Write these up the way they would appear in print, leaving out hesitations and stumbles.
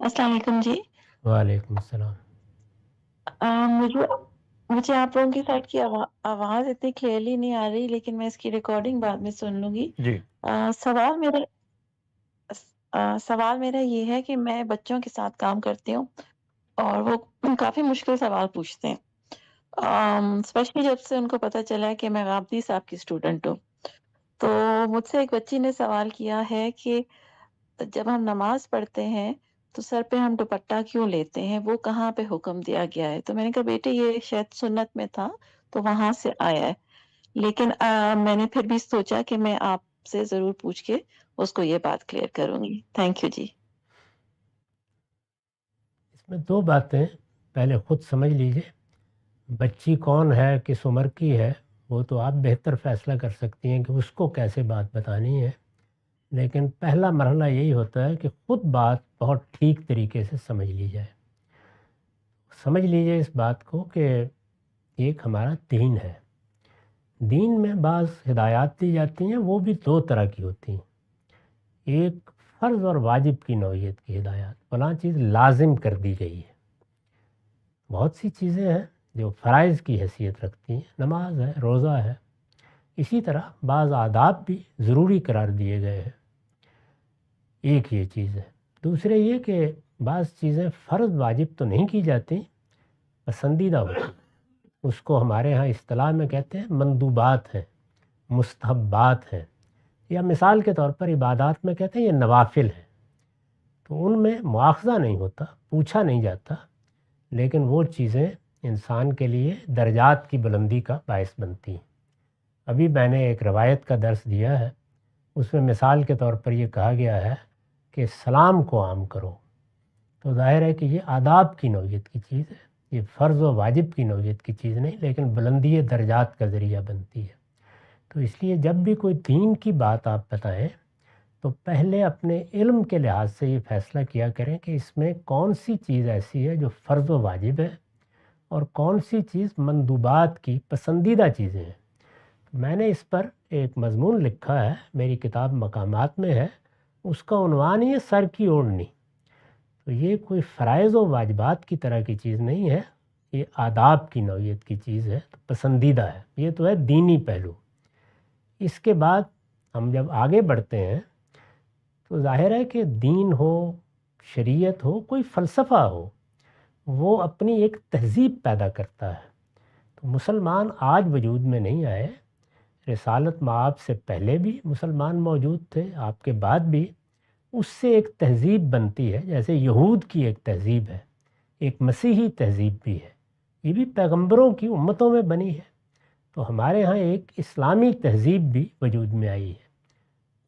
अस्सलाम वालेकुम जी। वालेकुम अस्सलाम। मुझे मुझे आप लोगों की साइड की आवाज़ इतनी क्लियरली नहीं आ रही, लेकिन मैं इसकी रिकॉर्डिंग बाद में सुन लूँगी। जी। अ, सवाल मेरा सवाल मेरा ये है कि मैं बच्चों के साथ काम करती हूँ और वो काफ़ी मुश्किल सवाल पूछते हैं। स्पेशली जब से उनको पता चला है कि मैं गाबदी साहब की स्टूडेंट हूँ। तो मुझसे एक बच्ची ने सवाल किया है कि जब हम नमाज़ पढ़ते हैं, तो सर पे हम दुपट्टा क्यों लेते हैं? वो कहाँ पे हुक्म दिया गया है? तो मैंने कहा बेटे ये शायद सुन्नत में था, तो वहाँ से आया है। लेकिन मैंने फिर भी सोचा कि मैं आपसे ज़रूर पूछ के उसको ये बात क्लियर करूँगी। थैंक यू जी। इसमें 2 बातें, पहले खुद समझ लीजिए, बच्ची कौन है, किस उम्र की है, वो तो आप बेहतर फ़ैसला कर सकती हैं कि उसको कैसे बात बतानी है। लेकिन पहला मरहला यही होता है कि खुद बात बहुत ठीक तरीके से समझ ली जाए। समझ लीजिए इस बात को कि एक हमारा दीन है। दीन में बाज़ हिदायत दी जाती हैं, वो भी 2 तरह की होती हैं। एक फ़र्ज़ और वाजिब की नौइयत की हिदायत, फलाँ चीज़ लाज़िम कर दी गई है। बहुत सी चीज़ें हैं जो फ़राइज़ की हैसियत रखती हैं, नमाज है, रोज़ा है। इसी तरह बाज़ आदाब भी ज़रूरी करार दिए गए हैं। एक ये चीज़ है। दूसरे ये कि बाज़ चीज़ें फ़र्ज़ वाजिब तो नहीं की जाती, पसंदीदा होती। उसको हमारे यहाँ इस्तिलाह में कहते हैं मंदूबात हैं, मुस्तहब्बात हैं, या मिसाल के तौर पर इबादात में कहते हैं ये नवाफ़िल हैं। तो उनमें मुआख़ज़ा नहीं होता, पूछा नहीं जाता, लेकिन वो चीज़ें इंसान के लिए दर्जात की बुलंदी का बायस बनती हैं। अभी मैंने एक रवायत का दर्स दिया है, उसमें मिसाल के तौर पर ये कहा गया है कि सलाम को आम करो। तो ज़ाहिर है कि ये आदाब की नौइयत की चीज़ है, ये फ़र्ज़ व वाजिब की नौइयत की चीज़ नहीं, लेकिन बुलंदी दर्जात का ज़रिया बनती है। तो इसलिए जब भी कोई दीन की बात आप बताएं, तो पहले अपने इल्म के लिहाज से ये फ़ैसला किया करें कि इसमें कौन सी चीज़ ऐसी है जो फ़र्ज़ व वाजिब है और कौन सी चीज़ मंदूबात की पसंदीदा चीज़ें हैं। मैंने इस पर एक मज़मून लिखा है, मेरी किताब मकामात में है, उसका उन्वान ही है सर की ओढ़नी। तो ये कोई फ़राइज़ व वाजिबात की तरह की चीज़ नहीं है, ये आदाब की नौइयत की चीज़ है, तो पसंदीदा है। ये तो है दीनी पहलू। इसके बाद हम जब आगे बढ़ते हैं, तो ज़ाहिर है कि दीन हो, शरीयत हो, कोई फ़लसफ़ा हो, वो अपनी एक तहज़ीब पैदा करता है। तो मुसलमान आज वजूद में नहीं आए, रिसालत मआब से पहले भी मुसलमान मौजूद थे, आपके बाद भी। उससे एक तहज़ीब बनती है, जैसे यहूद की एक तहज़ीब है, एक मसीही तहज़ीब भी है, ये भी पैगंबरों की उम्मतों में बनी है। तो हमारे यहाँ एक इस्लामी तहज़ीब भी वजूद में आई है,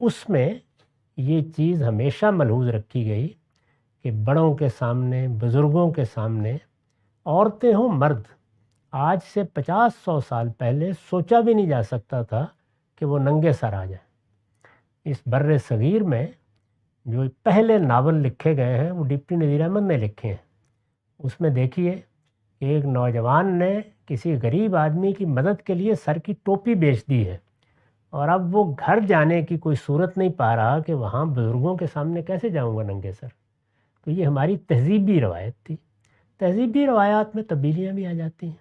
उसमें ये चीज़ हमेशा मलहूज़ रखी गई कि बड़ों के सामने, बुज़ुर्गों के सामने, औरतें हों मर्द, आज से 50-100 साल पहले सोचा भी नहीं जा सकता था कि वो नंगे सर आ जाए। इस बर्रे सगीर में जो पहले नावल लिखे गए हैं वो डिप्टी नज़ीर अहमद ने लिखे हैं। उसमें देखिए, एक नौजवान ने किसी गरीब आदमी की मदद के लिए सर की टोपी बेच दी है, और अब वो घर जाने की कोई सूरत नहीं पा रहा कि वहाँ बुज़ुर्गों के सामने कैसे जाऊँगा नंगे सर। तो ये हमारी तहज़ीबी रवायत थी। तहज़ीबी रवायात में तब्दीलियाँ भी आ जाती हैं।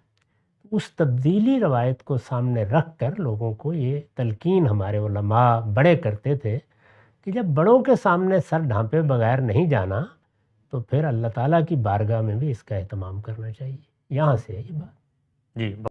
उस तब्दीली रवायत को सामने रख कर लोगों को ये तलकीन हमारे उलमा बड़े करते थे कि जब बड़ों के सामने सर ढांपे बगैर नहीं जाना, तो फिर अल्लाह ताला की बारगाह में भी इसका एहतमाम करना चाहिए। यहाँ से है ये बात। जी।